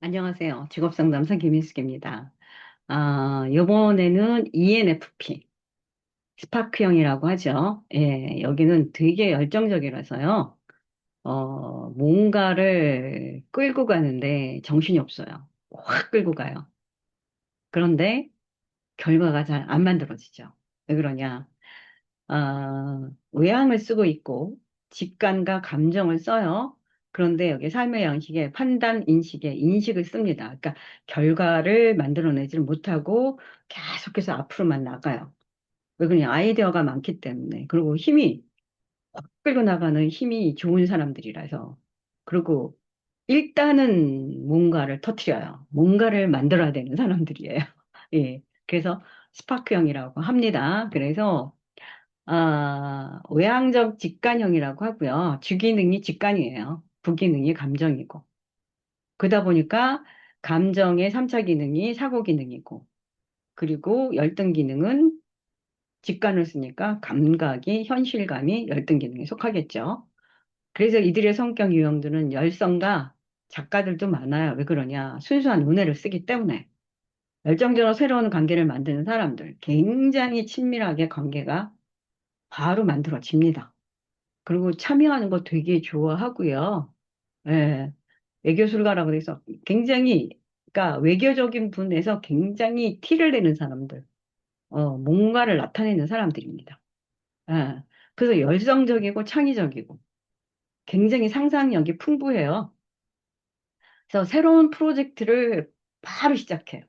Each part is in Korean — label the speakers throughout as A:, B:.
A: 안녕하세요. 직업상담사 김인숙입니다. 이번에는 ENFP, 스파크형이라고 하죠. 예, 여기는 되게 열정적이라서요. 뭔가를 끌고 가는데 정신이 없어요. 확 끌고 가요. 그런데 결과가 잘 안 만들어지죠. 왜 그러냐? 외향을 쓰고 있고, 직관과 감정을 써요. 그런데 여기 삶의 양식에 판단, 인식에 인식을 씁니다. 그러니까 결과를 만들어내지를 못하고 계속해서 앞으로만 나가요. 왜 그러냐? 아이디어가 많기 때문에. 그리고 힘이, 확 끌고 나가는 힘이 좋은 사람들이라서. 그리고 일단은 뭔가를 터트려요. 뭔가를 만들어야 되는 사람들이에요. 예. 그래서 스파크형이라고 합니다. 그래서 외향적 직관형이라고 하고요. 주기능이 직관이에요. 부기능이 감정이고. 그러다 보니까 감정의 3차 기능이 사고 기능이고, 그리고 열등 기능은 직관을 쓰니까 감각이, 현실감이 열등 기능에 속하겠죠. 그래서 이들의 성격 유형들은 열성가 작가들도 많아요. 왜 그러냐? 순수한 은혜를 쓰기 때문에. 열정적으로 새로운 관계를 만드는 사람들, 굉장히 친밀하게 관계가 바로 만들어집니다. 그리고 참여하는 거 되게 좋아하고요. 예, 외교술가라고 해서 굉장히, 그러니까 외교적인 분에서 굉장히 티를 내는 사람들, 뭔가를 나타내는 사람들입니다. 예, 그래서 열성적이고 창의적이고 굉장히 상상력이 풍부해요. 그래서 새로운 프로젝트를 바로 시작해요.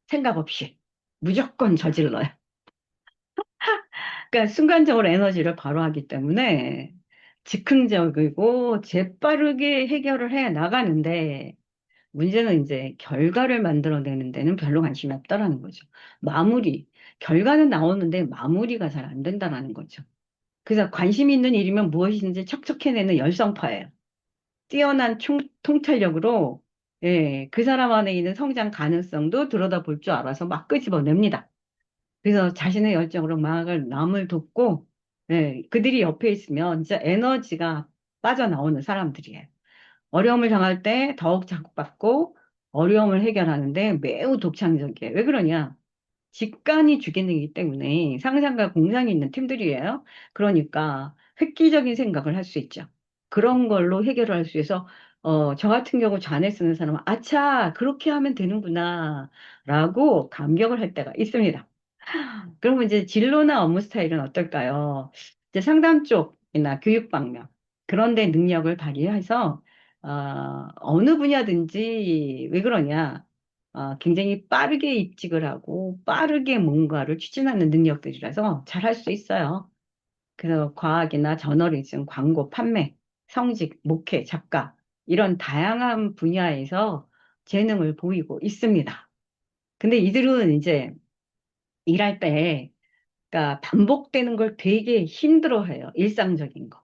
A: 생각 없이. 무조건 저질러요. 그러니까 순간적으로 에너지를 발휘하기 때문에 즉흥적이고 재빠르게 해결을 해 나가는데 문제는 이제 결과를 만들어내는 데는 별로 관심이 없다라는 거죠. 마무리. 결과는 나오는데 마무리가 잘 안 된다라는 거죠. 그래서 관심 있는 일이면 무엇이든지 척척해내는 열성파예요. 뛰어난 통찰력으로 그 사람 안에 있는 성장 가능성도 들여다볼 줄 알아서 막 끄집어냅니다. 그래서 자신의 열정으로 막을 남을 돕고, 그들이 옆에 있으면 진짜 에너지가 빠져나오는 사람들이에요. 어려움을 당할 때 더욱 자극받고 어려움을 해결하는데 매우 독창적이에요. 왜 그러냐? 직관이 주기능이기 때문에 상상과 공상이 있는 팀들이에요. 그러니까 획기적인 생각을 할 수 있죠. 그런 걸로 해결을 할 수 있어서, 저 같은 경우 잔해 쓰는 사람은, 아차, 그렇게 하면 되는구나, 라고 감격을 할 때가 있습니다. 그러면 이제 진로나 업무 스타일은 어떨까요? 이제 상담 쪽이나 교육 방면 그런 데 능력을 발휘해서 어느 분야든지 왜 그러냐? 굉장히 빠르게 입직을 하고 빠르게 뭔가를 추진하는 능력들이라서 잘 할 수 있어요. 그래서 과학이나 저널리즘, 광고, 판매, 성직, 목회, 작가 이런 다양한 분야에서 재능을 보이고 있습니다. 근데 이들은 이제 일할 때 그러니까 반복되는 걸 되게 힘들어해요. 일상적인 거.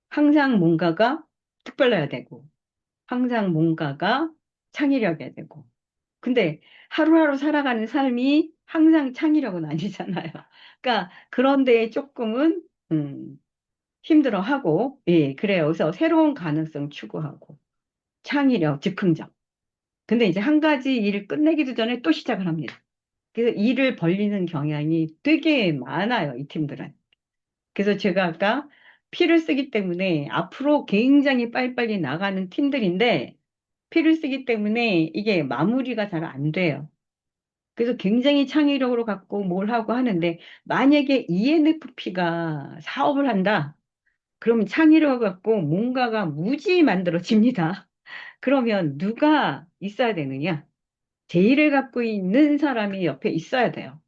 A: 항상 뭔가가 특별해야 되고, 항상 뭔가가 창의력이어야 되고. 근데 하루하루 살아가는 삶이 항상 창의력은 아니잖아요. 그러니까 그런데 조금은 힘들어하고, 예, 그래요. 그래서 새로운 가능성 추구하고, 창의력, 즉흥적. 근데 이제 한 가지 일을 끝내기도 전에 또 시작을 합니다. 그래서 일을 벌리는 경향이 되게 많아요, 이 팀들은. 그래서 제가 아까 피를 쓰기 때문에 앞으로 굉장히 빨리빨리 나가는 팀들인데 피를 쓰기 때문에 이게 마무리가 잘 안 돼요. 그래서 굉장히 창의력으로 갖고 뭘 하고 하는데 만약에 ENFP가 사업을 한다. 그러면 창의력을 갖고 뭔가가 무지 만들어집니다. 그러면 누가 있어야 되느냐? 제의를 갖고 있는 사람이 옆에 있어야 돼요.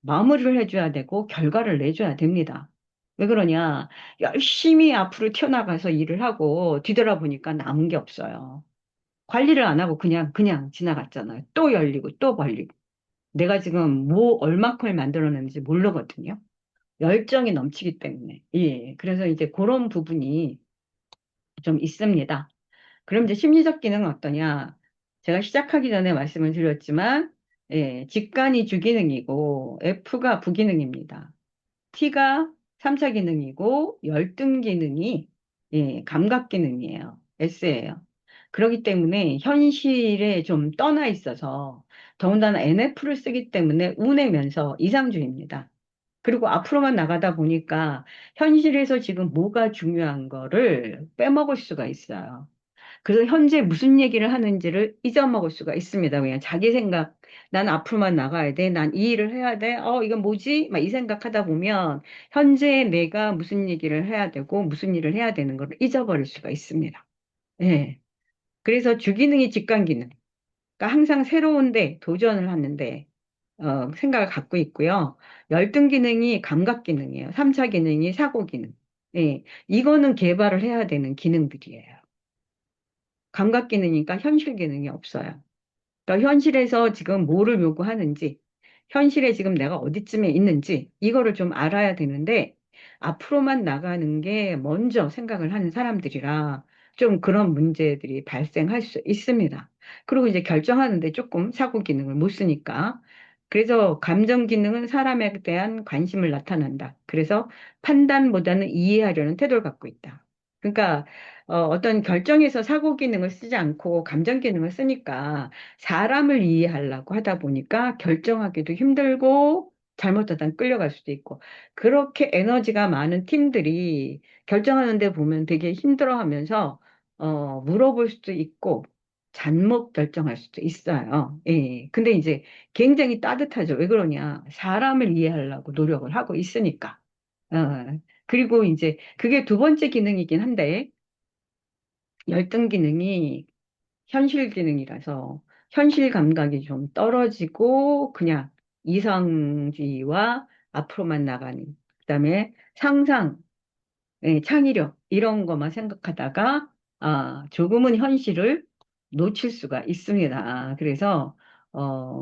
A: 마무리를 해줘야 되고 결과를 내줘야 됩니다. 왜 그러냐? 열심히 앞으로 튀어나가서 일을 하고 뒤돌아보니까 남은 게 없어요. 관리를 안 하고 그냥 지나갔잖아요. 또 열리고 또 벌리고. 내가 지금 뭐 얼마큼을 만들어냈는지 모르거든요. 열정이 넘치기 때문에. 예. 그래서 이제 그런 부분이 좀 있습니다. 그럼 이제 심리적 기능은 어떠냐? 제가 시작하기 전에 말씀을 드렸지만, 직관이 주기능이고 F가 부기능입니다. T가 3차 기능이고 열등 기능이 감각 기능이에요. S예요. 그렇기 때문에 현실에 좀 떠나 있어서 더군다나 NF를 쓰기 때문에 운내면서 이상주의입니다. 그리고 앞으로만 나가다 보니까 현실에서 지금 뭐가 중요한 거를 빼먹을 수가 있어요. 그래서 현재 무슨 얘기를 하는지를 잊어먹을 수가 있습니다. 그냥 자기 생각, 난 앞으로만 나가야 돼. 난 이 일을 해야 돼. 이건 뭐지? 막 이 생각하다 보면 현재 내가 무슨 얘기를 해야 되고 무슨 일을 해야 되는 걸 잊어버릴 수가 있습니다. 예. 그래서 주기능이 직관기능. 그러니까 항상 새로운데 도전을 하는데 생각을 갖고 있고요. 열등기능이 감각기능이에요. 3차 기능이 사고기능. 예. 이거는 개발을 해야 되는 기능들이에요. 감각기능이니까 현실기능이 없어요. 그러니까 현실에서 지금 뭐를 요구하는지, 현실에 지금 내가 어디쯤에 있는지, 이거를 좀 알아야 되는데, 앞으로만 나가는 게 먼저 생각을 하는 사람들이라 좀 그런 문제들이 발생할 수 있습니다. 그리고 이제 결정하는데 조금 사고 기능을 못 쓰니까. 그래서 감정 기능은 사람에 대한 관심을 나타낸다. 그래서 판단보다는 이해하려는 태도를 갖고 있다. 그러니까 어떤 결정에서 사고 기능을 쓰지 않고 감정 기능을 쓰니까 사람을 이해하려고 하다 보니까 결정하기도 힘들고 잘못하다 끌려갈 수도 있고 그렇게 에너지가 많은 팀들이 결정하는데 보면 되게 힘들어하면서 물어볼 수도 있고 잘못 결정할 수도 있어요. 예. 근데 이제 굉장히 따뜻하죠. 왜 그러냐? 사람을 이해하려고 노력을 하고 있으니까. 그리고 이제 그게 두 번째 기능이긴 한데 열등 기능이 현실 기능이라서 현실 감각이 좀 떨어지고 그냥 이성주의와 앞으로만 나가는 그다음에 상상, 창의력 이런 것만 생각하다가 조금은 현실을 놓칠 수가 있습니다. 그래서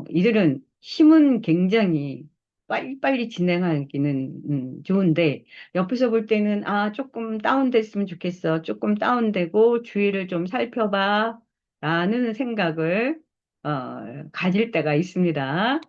A: 이들은 힘은 굉장히 빨리빨리 진행하기는 좋은데 옆에서 볼 때는 조금 다운됐으면 좋겠어. 조금 다운되고 주위를 좀 살펴봐 라는 생각을 가질 때가 있습니다.